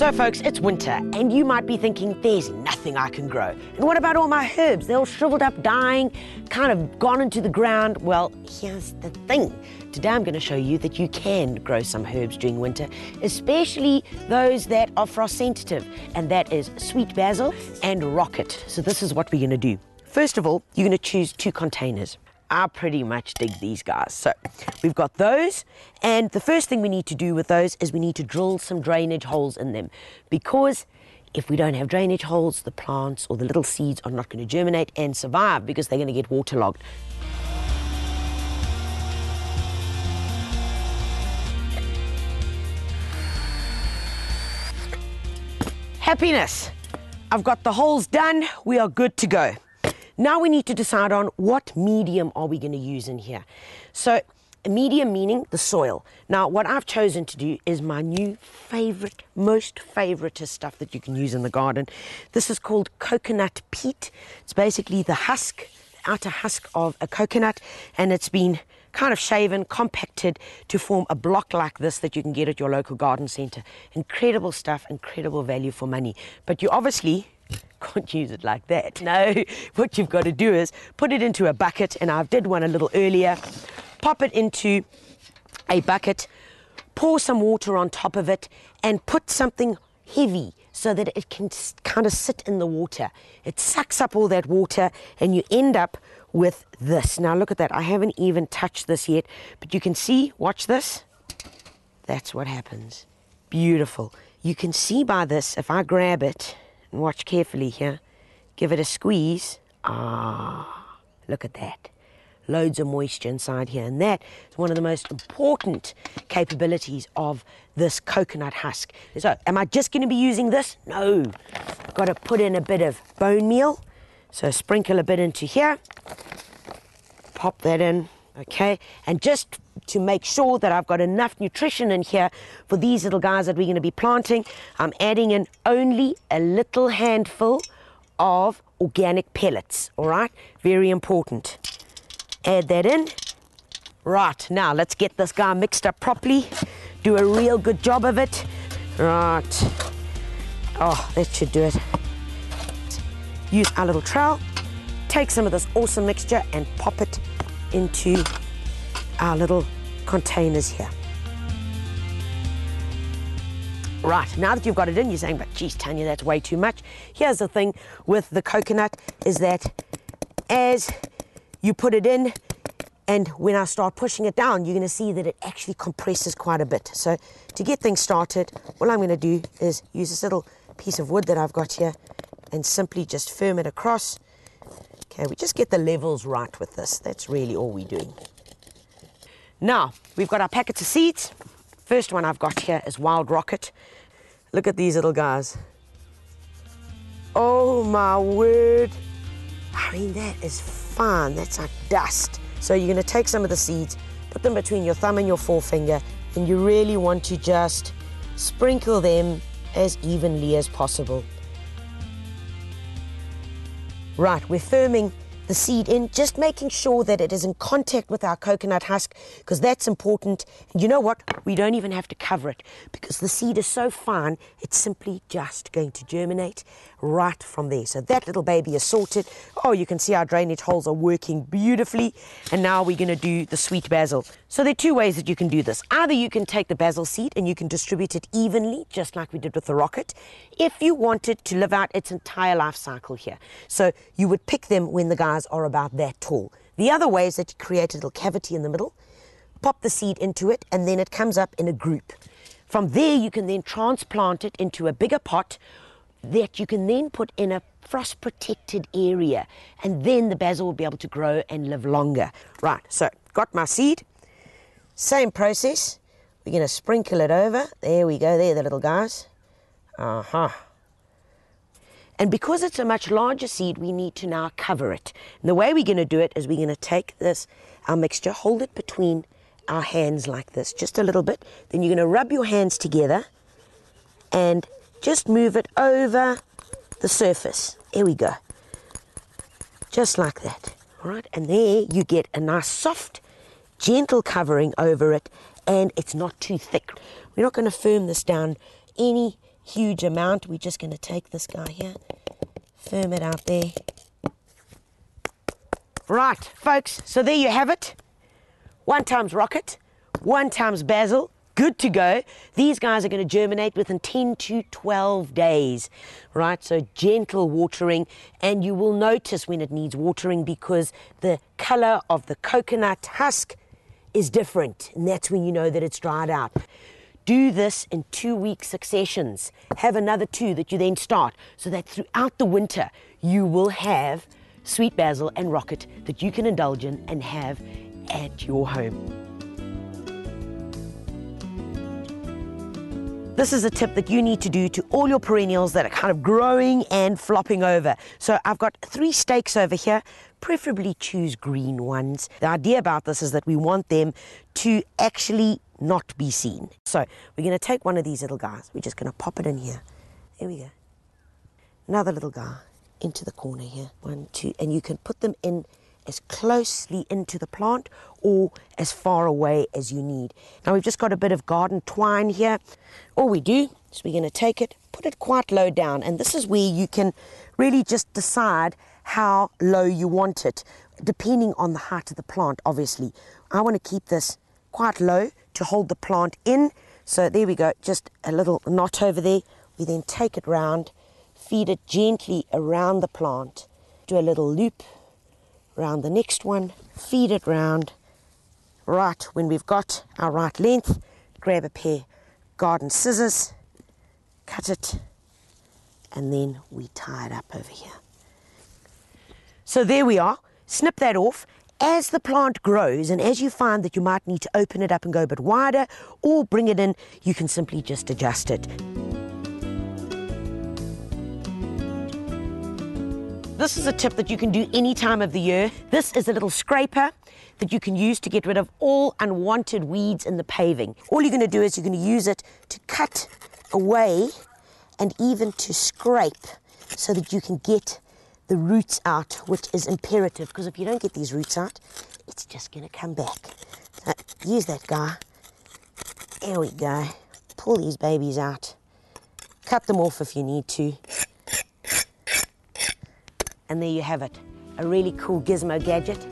So folks, it's winter, and you might be thinking, there's nothing I can grow. And what about all my herbs? They're all shriveled up, dying, kind of gone into the ground. Well, here's the thing. Today I'm going to show you that you can grow some herbs during winter, especially those that are frost sensitive, and that is sweet basil and rocket. So this is what we're going to do. First of all, you're going to choose 2 containers. I pretty much dig these guys. So we've got those, and the first thing we need to do with those is we need to drill some drainage holes in them, because if we don't have drainage holes, the plants or the little seeds are not going to germinate and survive because they're going to get waterlogged. Happiness! I've got the holes done. We are good to go. Now we need to decide on what medium are we going to use in here. So a medium meaning the soil. Now what I've chosen to do is my new favorite, most favoriteest stuff that you can use in the garden. This is called coconut peat. It's basically the husk, the outer husk of a coconut, and it's been kind of shaven, compacted to form a block like this that you can get at your local garden centre. Incredible stuff, incredible value for money. But you obviously can't use it like that. No, what you've got to do is put it into a bucket, and I did one a little earlier. Pop it into a bucket, pour some water on top of it, and put something heavy so that it can kind of sit in the water. It sucks up all that water, and you end up with this. Now look at that. I haven't even touched this yet, but you can see, watch this. That's what happens. Beautiful. You can see by this, if I grab it, and watch carefully here, give it a squeeze. Ah, look at that. Loads of moisture inside here, and that is one of the most important capabilities of this coconut husk. So, am I just going to be using this? No. I've got to put in a bit of bone meal. So sprinkle a bit into here. Pop that in, okay? And just to make sure that I've got enough nutrition in here for these little guys that we're going to be planting, I'm adding in only a little handful of organic pellets, all right? Very important. Add that in. Right, now let's get this guy mixed up properly. Do a real good job of it. Right. Oh, that should do it. Use our little trowel. Take some of this awesome mixture and pop it into our little containers here. Right, now that you've got it in, you're saying, but geez, Tanya, that's way too much. Here's the thing with the coconut is that as you put it in, and when I start pushing it down, you're going to see that it actually compresses quite a bit. So to get things started, what I'm going to do is use this little piece of wood that I've got here and simply just firm it across. Okay, we just get the levels right with this. That's really all we're doing. Now, we've got our packets of seeds. First one I've got here is wild rocket. Look at these little guys. Oh my word. I mean, that is fine. That's like dust. So you're going to take some of the seeds, put them between your thumb and your forefinger, and you really want to just sprinkle them as evenly as possible. Right, we're firming the seed in, just making sure that it is in contact with our coconut husk, because that's important. And you know what? We don't even have to cover it, because the seed is so fine, it's simply just going to germinate right from there. So that little baby is sorted. Oh, you can see our drainage holes are working beautifully. And now we're going to do the sweet basil. So there are 2 ways that you can do this. Either you can take the basil seed and you can distribute it evenly, just like we did with the rocket, if you wanted to live out its entire life cycle here. So you would pick them when the guys are about that tall. The other way is that you create a little cavity in the middle, pop the seed into it, and then it comes up in a group. From there, you can then transplant it into a bigger pot that you can then put in a frost-protected area, and then the basil will be able to grow and live longer. Right, so got my seed. Same process. We're going to sprinkle it over. There we go, there, the little guys. And because it's a much larger seed, we need to now cover it. And the way we're going to do it is we're going to take this, our mixture, hold it between our hands like this, just a little bit. Then you're going to rub your hands together and just move it over the surface. There we go. Just like that. All right, and there you get a nice soft, gentle covering over it, and it's not too thick. We're not going to firm this down any huge amount. We're just going to take this guy here, firm it out there. Right, folks, so there you have it. 1 times rocket, 1 times basil, good to go. These guys are going to germinate within 10 to 12 days, right? So gentle watering, and you will notice when it needs watering because the color of the coconut husk is different, and that's when you know that it's dried out. Do this in 2-week successions. Have another 2 that you then start, so that throughout the winter you will have sweet basil and rocket that you can indulge in and have at your home. This is a tip that you need to do to all your perennials that are kind of growing and flopping over. So I've got 3 stakes over here. Preferably choose green ones. The idea about this is that we want them to actually not be seen. So we're going to take one of these little guys. We're just going to pop it in here. There we go. Another little guy into the corner here. 1, 2, and you can put them in as closely into the plant or as far away as you need. Now we've just got a bit of garden twine here. All we do is we're going to take it, put it quite low down, and this is where you can really just decide how low you want it, depending on the height of the plant, obviously. I want to keep this quite low to hold the plant in. So there we go, just a little knot over there. We then take it round, feed it gently around the plant, do a little loop around the next one, feed it round. Right, when we've got our right length, grab a pair of garden scissors, cut it, and then we tie it up over here. So there we are. Snip that off. As the plant grows and as you find that you might need to open it up and go a bit wider or bring it in, you can simply just adjust it. This is a tip that you can do any time of the year. This is a little scraper that you can use to get rid of all unwanted weeds in the paving. All you're going to do is you're going to use it to cut away and even to scrape so that you can get the roots out, which is imperative, because if you don't get these roots out, it's just going to come back. So use that guy. There we go. Pull these babies out. Cut them off if you need to. And there you have it. A really cool gizmo gadget.